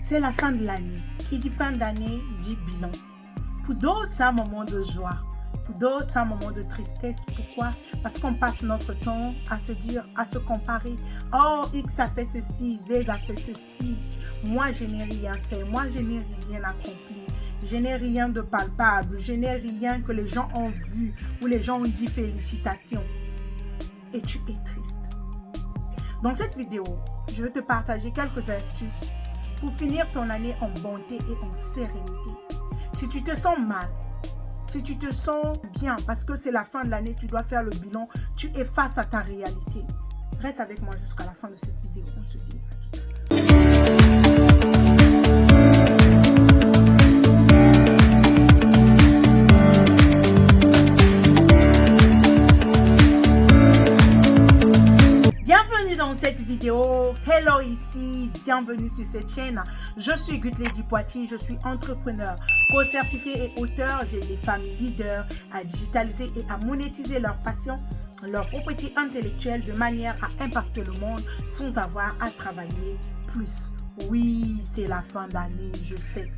c'est la fin de l'année. Qui dit fin d'année dit bilan. Pour d'autres, c'est un moment de joie. Pour d'autres, c'est un moment de tristesse. Pourquoi? Parce qu'on passe notre temps à se dire, à se comparer. Oh, X a fait ceci, Z a fait ceci. Moi, je n'ai rien fait. Moi, je n'ai rien accompli. Je n'ai rien de palpable. Je n'ai rien que les gens ont vu ou les gens ont dit félicitations. Et tu es triste. Dans cette vidéo, je vais te partager quelques astuces pour finir ton année en bonté et en sérénité. Si tu te sens mal, si tu te sens bien, parce que c'est la fin de l'année, tu dois faire le bilan, tu es face à ta réalité. Reste avec moi jusqu'à la fin de cette vidéo. On se dit à tout à l'heure. Dans cette vidéo, hello ici, bienvenue sur cette chaîne. Je suis Gutlady Poitiers, je suis entrepreneur, coach certifié et auteur. J'ai des femmes leaders à digitaliser et à monétiser leur passion, leur propriété intellectuelle de manière à impacter le monde sans avoir à travailler plus. Oui, c'est la fin d'année, je sais.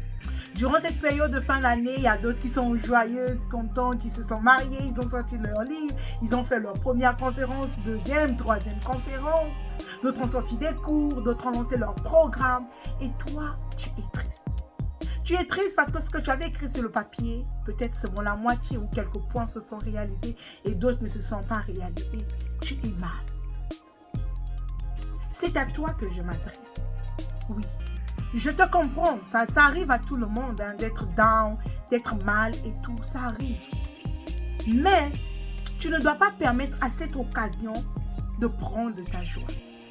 Durant cette période de fin d'année, il y a d'autres qui sont joyeuses, contentes, qui se sont mariées, ils ont sorti leur livre, ils ont fait leur première conférence, deuxième, troisième conférence. D'autres ont sorti des cours, d'autres ont lancé leur programme. Et toi, tu es triste. Tu es triste parce que ce que tu avais écrit sur le papier, peut-être seulement la moitié ou quelques points se sont réalisés et d'autres ne se sont pas réalisés. Tu es mal. C'est à toi que je m'adresse. Oui. Je te comprends, ça arrive à tout le monde hein, d'être down, d'être mal et tout, ça arrive. Mais tu ne dois pas permettre à cette occasion de prendre ta joie.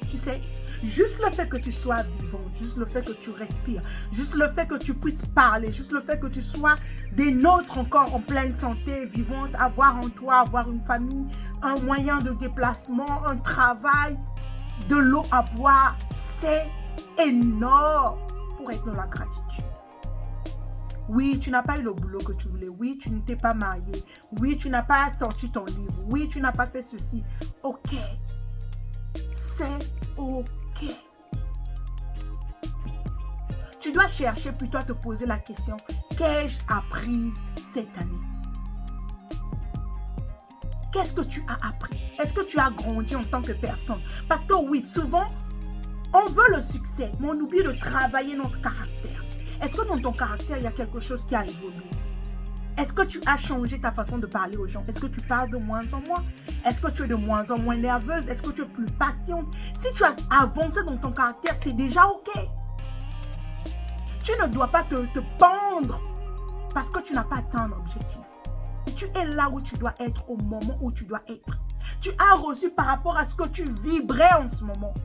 Tu sais, juste le fait que tu sois vivant, juste le fait que tu respires, juste le fait que tu puisses parler, juste le fait que tu sois des nôtres encore en pleine santé, vivante, avoir en toi, avoir une famille, un moyen de déplacement, un travail, de l'eau à boire, c'est énorme pour être dans la gratitude. Oui, tu n'as pas eu le boulot que tu voulais. Oui, tu ne t'es pas marié. Oui, tu n'as pas sorti ton livre. Oui, tu n'as pas fait ceci. Ok. C'est ok. Tu dois chercher plutôt à te poser la question, qu'ai-je appris cette année? Qu'est-ce que tu as appris? Est-ce que tu as grandi en tant que personne? Parce que oui, souvent, on veut le succès, mais on oublie de travailler notre caractère. Est-ce que dans ton caractère, il y a quelque chose qui a évolué? Est-ce que tu as changé ta façon de parler aux gens? Est-ce que tu parles de moins en moins? Est-ce que tu es de moins en moins nerveuse? Est-ce que tu es plus patiente? Si tu as avancé dans ton caractère, c'est déjà ok. Tu ne dois pas te pendre parce que tu n'as pas atteint l'objectif. Tu es là où tu dois être au moment où tu dois être. Tu as reçu par rapport à ce que tu vibrais en ce moment.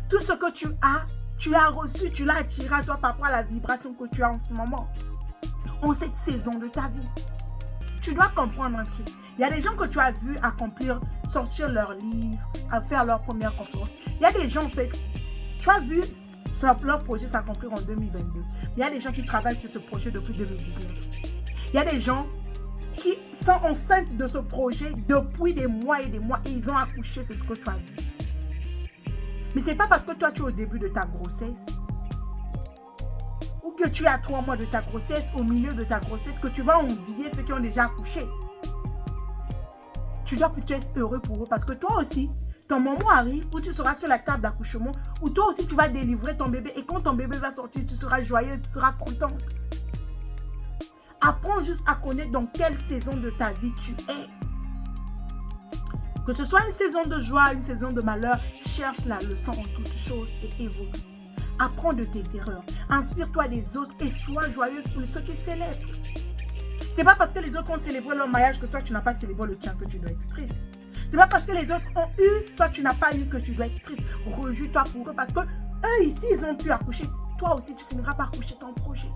Tout ce que tu l'as reçu, tu l'as attiré à toi par rapport à la vibration que tu as en ce moment. En cette saison de ta vie. Tu dois comprendre un truc. Il y a des gens que tu as vus accomplir, sortir leur livre, faire leur première conférence. Il y a des gens, en fait, tu as vu leur projet s'accomplir en 2022. Il y a des gens qui travaillent sur ce projet depuis 2019. Il y a des gens qui sont enceintes de ce projet depuis des mois et ils ont accouché, c'est ce que tu as vu. Mais ce n'est pas parce que toi, tu es au début de ta grossesse ou que tu es à 3 mois de ta grossesse, au milieu de ta grossesse, que tu vas envier ceux qui ont déjà accouché. Tu dois plutôt être heureux pour eux parce que toi aussi, ton moment arrive où tu seras sur la table d'accouchement, où toi aussi, tu vas délivrer ton bébé et quand ton bébé va sortir, tu seras joyeuse, tu seras contente. Apprends juste à connaître dans quelle saison de ta vie tu es. Que ce soit une saison de joie, une saison de malheur, cherche la leçon en toutes choses et évolue. Apprends de tes erreurs. Inspire-toi des autres et sois joyeuse pour ceux qui célèbrent. Ce n'est pas parce que les autres ont célébré leur mariage que toi, tu n'as pas célébré le tien que tu dois être triste. Ce n'est pas parce que les autres ont eu, toi, tu n'as pas eu que tu dois être triste. Rejouis-toi pour eux parce que eux ici, ils ont pu accoucher. Toi aussi, tu finiras par accoucher ton projet.